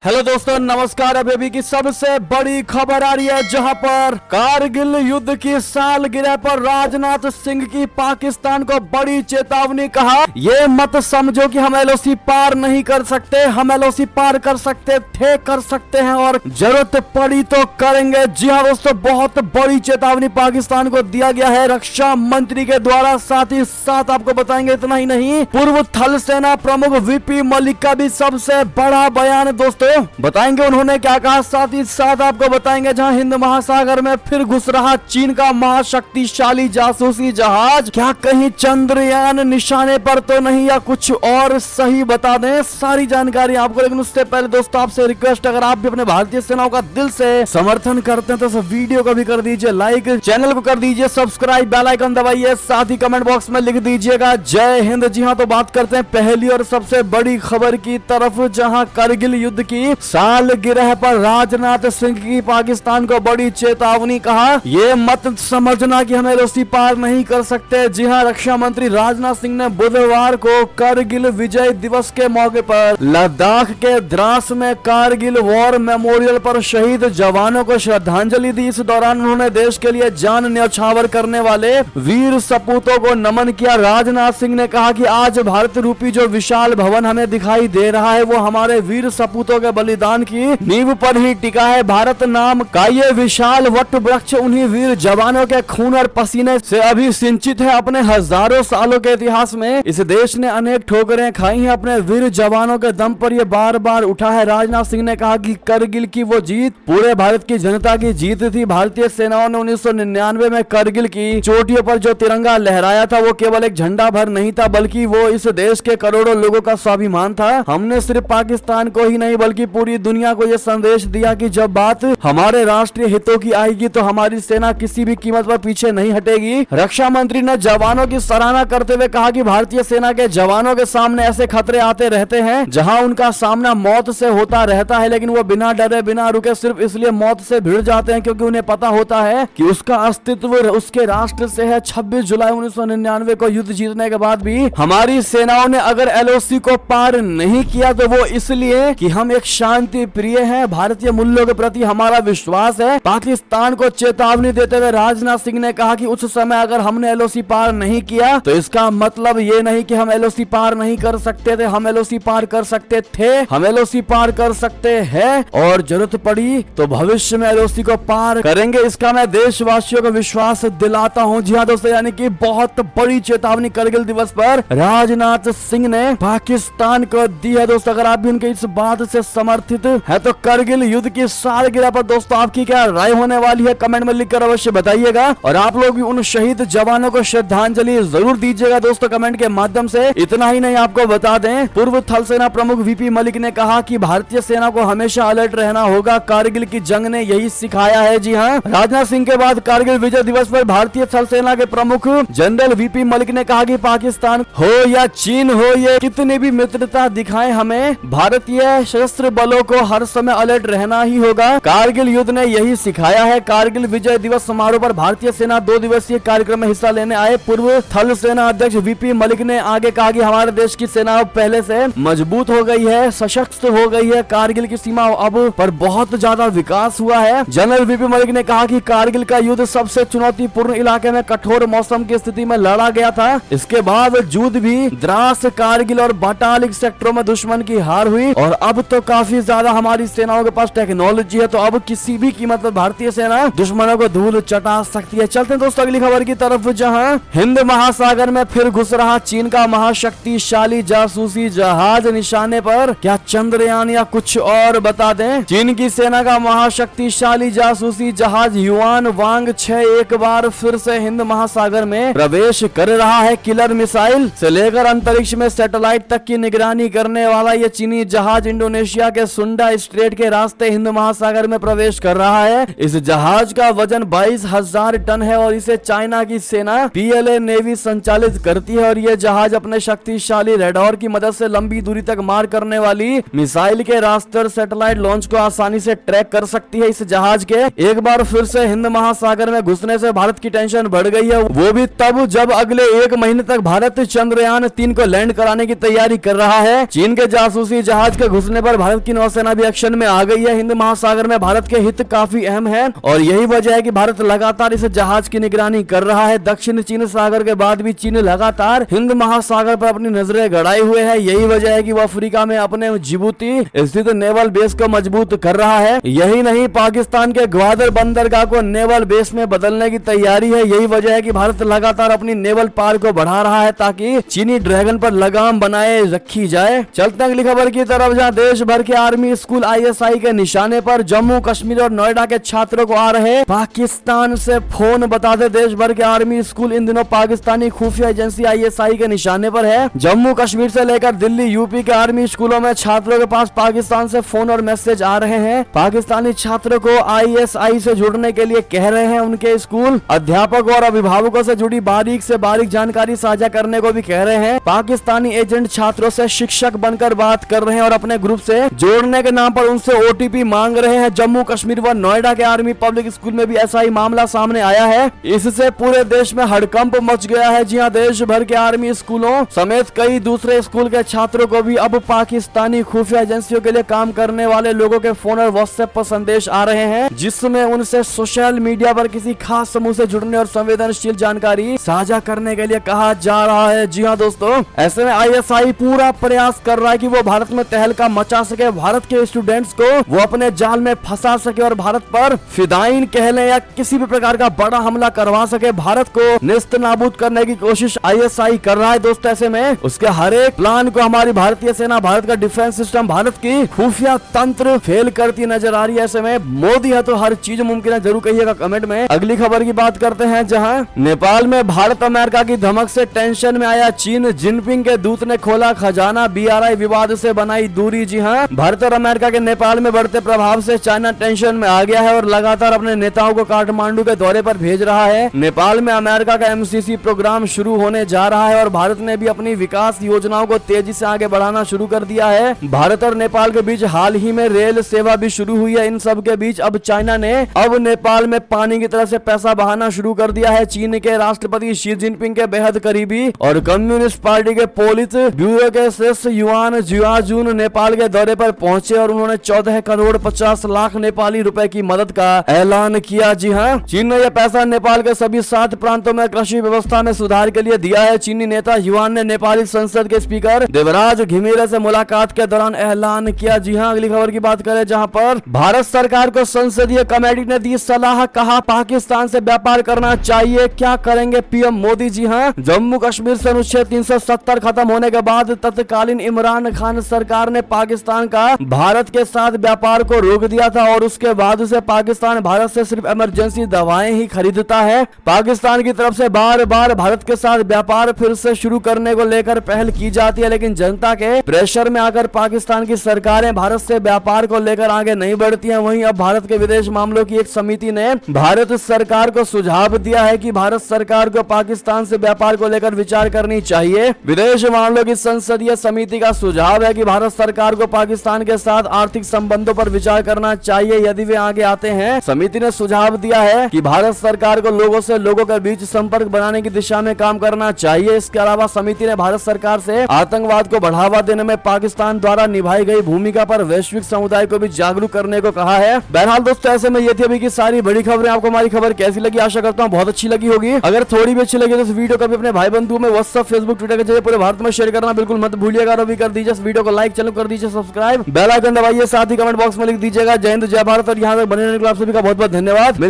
Hello दोस्तों, नमस्कार। अभी की सबसे बड़ी खबर आ रही है, जहां पर कारगिल युद्ध की सालगिरह पर राजनाथ सिंह की पाकिस्तान को बड़ी चेतावनी। कहा, ये मत समझो कि हम एलओसी पार नहीं कर सकते, हम एलओसी पार कर सकते थे, कर सकते हैं और जरूरत पड़ी तो करेंगे। जी हाँ दोस्तों, बहुत बड़ी चेतावनी पाकिस्तान को दिया गया है रक्षा मंत्री के द्वारा। साथ ही साथ आपको बताएंगे, इतना ही नहीं, पूर्व थल सेना प्रमुख वीपी मलिक का भी सबसे बड़ा बयान दोस्तों, बताएंगे उन्होंने क्या कहा। साथ ही साथ आपको बताएंगे, जहां हिंद महासागर में फिर घुस रहा चीन का महाशक्तिशाली जासूसी जहाज, क्या कहीं चंद्रयान निशाने पर तो नहीं या कुछ और, सही बता दें सारी जानकारी आपको। लेकिन उससे पहले दोस्तों, आपसे रिक्वेस्ट, अगर आप भी अपने भारतीय सेनाओं का दिल से समर्थन करते हैं तो इस वीडियो को भी कर दीजिए लाइक, चैनल को कर दीजिए सब्सक्राइब, बेल आइकन दबाइए, साथ ही कमेंट बॉक्स में लिख दीजिएगा जय हिंद। जी हाँ, तो बात करते हैं पहली और सबसे बड़ी खबर की तरफ, जहां कारगिल युद्ध की सालगिरह पर राजनाथ सिंह की पाकिस्तान को बड़ी चेतावनी। कहा, ये मत समझना कि हम एलओसी पार नहीं कर सकते। जी हां, रक्षा मंत्री राजनाथ सिंह ने बुधवार को कारगिल विजय दिवस के मौके पर लद्दाख के द्रास में कारगिल वॉर मेमोरियल पर शहीद जवानों को श्रद्धांजलि दी। इस दौरान उन्होंने देश के लिए जान न्यौछावर करने वाले वीर सपूतों को नमन किया। राजनाथ सिंह ने कहा कि आज भारत रूपी जो विशाल भवन हमें दिखाई दे रहा है, वो हमारे वीर सपूतों के बलिदान की नींव पर ही टिका है। भारत नाम का ये विशाल वट वृक्ष उन्हीं वीर जवानों के खून और पसीने से अभी सिंचित है। अपने हजारों सालों के इतिहास में इस देश ने अनेक ठोकरें खाई हैं, अपने वीर जवानों के दम पर ये बार बार उठा है। राजनाथ सिंह ने कहा कि करगिल की वो जीत पूरे भारत की जनता की जीत थी। भारतीय सेनाओं ने 1999 में करगिल की चोटियों पर जो तिरंगा लहराया था, वो केवल एक झंडा भर नहीं था, बल्कि वो इस देश के करोड़ों लोगों का स्वाभिमान था। हमने सिर्फ पाकिस्तान को ही नहीं बल्कि पूरी दुनिया को यह संदेश दिया कि जब बात हमारे राष्ट्रीय हितों की आएगी तो हमारी सेना किसी भी कीमत पर पीछे नहीं हटेगी। रक्षा मंत्री ने जवानों की सराहना करते हुए कहा कि भारतीय सेना के जवानों के सामने ऐसे खतरे आते रहते हैं जहां उनका सामना मौत से होता रहता है, लेकिन वो बिना डरे बिना रुके सिर्फ इसलिए मौत से भिड़ जाते हैं क्योंकि उन्हें पता होता है कि उसका अस्तित्व उसके राष्ट्र से है। 26 जुलाई 1999 को युद्ध जीतने के बाद भी हमारी सेनाओं ने अगर एलओसी को पार नहीं किया तो वो इसलिए कि हम एक शांति प्रिय है, भारतीय मूल्यों के प्रति हमारा विश्वास है। पाकिस्तान को चेतावनी देते हुए राजनाथ सिंह ने कहा कि उस समय अगर हमने एलओसी पार नहीं किया तो इसका मतलब ये नहीं कि हम एलओसी पार नहीं कर सकते थे, हम एलओसी पार कर सकते थे, हम एलओसी पार कर सकते हैं और जरूरत पड़ी तो भविष्य में एलओसी को पार करेंगे, इसका मैं देशवासियों को विश्वास दिलाता हूँ। जी हाँ दोस्तों, यानी कि बहुत बड़ी चेतावनी करगिल दिवस पर राजनाथ सिंह ने पाकिस्तान को दी है। दोस्तों, अगर आप भी उनके इस बात से समर्थित है तो करगिल युद्ध की सालगिरह पर दोस्तों आपकी क्या राय होने वाली है, कमेंट में लिखकर अवश्य बताइएगा। और आप लोग भी उन शहीद जवानों को श्रद्धांजलि जरूर दीजिएगा दोस्तों कमेंट के माध्यम से। इतना ही नहीं, आपको बता दें, पूर्व थल सेना प्रमुख वीपी मलिक ने कहा कि भारतीय सेना को हमेशा अलर्ट रहना होगा, कारगिल की जंग ने यही सिखाया है। जी हाँ, राजनाथ सिंह के बाद करगिल विजय दिवस पर भारतीय थल सेना के प्रमुख जनरल वीपी मलिक ने कहा कि पाकिस्तान हो या चीन हो, ये कितनी भी मित्रता दिखाए, हमें भारतीय सशस्त्र बलों को हर समय अलर्ट रहना ही होगा। कारगिल युद्ध ने यही सिखाया है। कारगिल विजय दिवस समारोह पर भारतीय सेना 2 दिवसीय कार्यक्रम में हिस्सा लेने आए पूर्व थल सेना अध्यक्ष वीपी मलिक ने आगे कहा कि हमारे देश की सेना अब पहले से मजबूत हो गई है, सशक्त हो गई है, कारगिल की सीमा अब पर बहुत ज्यादा विकास हुआ है। जनरल वीपी मलिक ने कहा कि कारगिल का युद्ध सबसे चुनौतीपूर्ण इलाके में कठोर मौसम की स्थिति में लड़ा गया था। इसके बावजूद भी द्रास, कारगिल और बटालिक सेक्टरों में दुश्मन की हार हुई और अब तो काफी ज्यादा हमारी सेनाओं के पास टेक्नोलॉजी है, तो अब किसी भी कीमत पर भारतीय सेना दुश्मनों को धूल चटा सकती है। चलते हैं दोस्तों अगली खबर की तरफ, जहां हिंद महासागर में फिर घुस रहा चीन का महाशक्तिशाली जासूसी जहाज निशाने पर, क्या चंद्रयान या कुछ और, बता दें। चीन की सेना का महाशक्तिशाली जासूसी जहाज युआन वांग 6 एक बार फिर से हिंद महासागर में प्रवेश कर रहा है। किलर मिसाइल से लेकर अंतरिक्ष में सैटेलाइट तक की निगरानी करने वाला ये चीनी जहाज इंडोनेशिया के सुंडा स्ट्रेट के रास्ते हिंद महासागर में प्रवेश कर रहा है। इस जहाज का वजन 22,000 टन है और इसे चाइना की सेना पीएलए नेवी संचालित करती है और यह जहाज अपने शक्तिशाली रेडार की मदद से लंबी दूरी तक मार करने वाली मिसाइल के रास्ते और सैटेलाइट लॉन्च को आसानी से ट्रैक कर सकती है। इस जहाज के एक बार फिर से हिंद महासागर में घुसने से भारत की टेंशन बढ़ गई है, वो भी तब जब अगले 1 महीने तक भारत चंद्रयान 3 को लैंड कराने की तैयारी कर रहा है। चीन के जासूसी जहाज के घुसने पर भारत भारत की नौसेना भी एक्शन में आ गई है। हिंद महासागर में भारत के हित काफी अहम है और यही वजह है कि भारत लगातार इस जहाज की निगरानी कर रहा है। दक्षिण चीन सागर के बाद भी चीन लगातार हिंद महासागर पर अपनी नजरें गड़ाए हुए है। यही वजह है कि वो अफ्रीका में अपने जिबूती स्थित नेवल बेस को मजबूत कर रहा है। यही नहीं, पाकिस्तान के ग्वादर बंदरगाह को नेवल बेस में बदलने की तैयारी है। यही वजह है कि भारत लगातार अपनी नेवल पावर को बढ़ा रहा है ताकि चीनी ड्रैगन पर लगाम बनाए रखी जाए। चलते हैं अगली खबर की तरफ, जहां देश भर के आर्मी स्कूल आईएसआई के निशाने पर जम्मू कश्मीर और नोएडा के छात्रों को आ रहे पाकिस्तान से फोन। बता दें, देश भर के आर्मी स्कूल इन दिनों पाकिस्तानी खुफिया एजेंसी आईएसआई के निशाने पर है। जम्मू कश्मीर से लेकर दिल्ली यूपी के आर्मी स्कूलों में छात्रों के पास पाकिस्तान से फोन और मैसेज आ रहे हैं। पाकिस्तानी छात्रों को आईएसआई से जुड़ने के लिए कह रहे हैं। उनके स्कूल अध्यापकों और अभिभावकों से जुड़ी बारीक से बारीक जानकारी साझा करने को भी कह रहे हैं। पाकिस्तानी एजेंट छात्रों से शिक्षक बनकर बात कर रहे हैं और अपने ग्रुप से जोड़ने के नाम पर उनसे ओटीपी मांग रहे हैं। जम्मू कश्मीर व नोएडा के आर्मी पब्लिक स्कूल में भी ऐसा ही मामला सामने आया है। इससे पूरे देश में हड़कंप मच गया है। जी हां, देश भर के आर्मी स्कूलों समेत कई दूसरे स्कूल के छात्रों को भी अब पाकिस्तानी खुफिया एजेंसियों के लिए काम करने वाले लोगों के फोन और व्हाट्सएप पर संदेश आ रहे हैं, जिसमें उनसे सोशल मीडिया पर किसी खास समूह से जुड़ने और संवेदनशील जानकारी साझा करने के लिए कहा जा रहा है। जी हाँ दोस्तों, ऐसे में आईएसआई पूरा प्रयास कर रहा है कि वो भारत में तहलका मचा सके, भारत के स्टूडेंट्स को वो अपने जाल में फंसा सके और भारत पर फिदाइन कह लें या किसी भी प्रकार का बड़ा हमला करवा सके। भारत को निस्त नाबूद करने की कोशिश आईएसआई कर रहा है। दोस्तों, ऐसे में उसके हर एक प्लान को हमारी भारतीय सेना, भारत का डिफेंस सिस्टम, भारत की खुफिया तंत्र फेल करती नजर आ रही है। ऐसे में मोदी है तो हर चीज मुमकिन है, जरूर कहिएगा कमेंट में। अगली खबर की बात करते हैं, जहां नेपाल में भारत अमेरिका की धमक से टेंशन में आया चीन। जिनपिंग के दूत ने खोला खजाना, बीआरआई विवाद से बनाई दूरी। जी हाँ, भारत और अमेरिका के नेपाल में बढ़ते प्रभाव से चाइना टेंशन में आ गया है और लगातार अपने नेताओं को काठमांडू के दौरे पर भेज रहा है। नेपाल में अमेरिका का एमसीसी प्रोग्राम शुरू होने जा रहा है और भारत ने भी अपनी विकास योजनाओं को तेजी से आगे बढ़ाना शुरू कर दिया है। भारत और नेपाल के बीच हाल ही में रेल सेवा भी शुरू हुई है। इन सब के बीच अब चाइना ने अब नेपाल में पानी की तरह से पैसा बहाना शुरू कर दिया है। चीन के राष्ट्रपति शी जिनपिंग के बेहद करीबी और कम्युनिस्ट पार्टी के पोलित ब्यूरो के शीर्ष युआन जुआजून नेपाल के दौरे पर पहुंचे और उन्होंने 14 करोड़ 50 लाख नेपाली रुपए की मदद का ऐलान किया। जी हाँ, चीन ने यह पैसा नेपाल के सभी 7 प्रांतों में कृषि व्यवस्था में सुधार के लिए दिया है। चीनी नेता युआन ने नेपाली संसद के स्पीकर देवराज घिमिरे से मुलाकात के दौरान ऐलान किया। जी हाँ, अगली खबर की बात करें, जहां पर भारत सरकार को संसदीय कमेटी ने दी सलाह, कहा पाकिस्तान से व्यापार करना चाहिए, क्या करेंगे पीएम मोदी। जी हाँ, जम्मू कश्मीर से अनुच्छेद 370 खत्म होने के बाद तत्कालीन इमरान खान सरकार ने पाकिस्तान का भारत के साथ व्यापार को रोक दिया था और उसके बाद से पाकिस्तान भारत से सिर्फ इमरजेंसी दवाएं ही खरीदता है। पाकिस्तान की तरफ से बार बार भारत के साथ व्यापार फिर से शुरू करने को लेकर पहल की जाती है, लेकिन जनता के प्रेशर में आकर पाकिस्तान की सरकारें भारत से व्यापार को लेकर आगे नहीं बढ़ती हैं। वहीं अब भारत के विदेश मामलों की एक समिति ने भारत सरकार को सुझाव दिया है कि भारत सरकार को पाकिस्तान से व्यापार को लेकर विचार करनी चाहिए। विदेश मामलों की संसदीय समिति का सुझाव है कि भारत सरकार को पाकिस्तान के साथ आर्थिक संबंधों पर विचार करना चाहिए यदि वे आगे आते हैं। समिति ने सुझाव दिया है कि भारत सरकार को लोगों से लोगों के बीच संपर्क बनाने की दिशा में काम करना चाहिए। इसके अलावा समिति ने भारत सरकार से आतंकवाद को बढ़ावा देने में पाकिस्तान द्वारा निभाई गई भूमिका पर वैश्विक समुदाय को भी जागरूक करने को कहा है। बहरहाल दोस्तों, ऐसे में ये थी अभी की सारी बड़ी खबरें। आपको हमारी खबर कैसी लगी? आशा करता हूँ बहुत अच्छी लगी होगी। अगर थोड़ी भी अच्छी लगी तो इस वीडियो को भी अपने भाई बंधुओं में व्हाट्सएप, फेसबुक, ट्विटर के जरिए पूरे भारत में शेयर करना बिल्कुल मत भूलिएगा। और अभी कर दीजिए इस वीडियो को लाइक, चैनल कर दीजिए सब्सक्राइब, बेल आइकन दबाइए, साथ ही कमेंट बॉक्स में लिख दीजिएगा जय हिंद जय भारत। और यहाँ तक बने रहने के लिए आप सभी का बहुत बहुत धन्यवाद।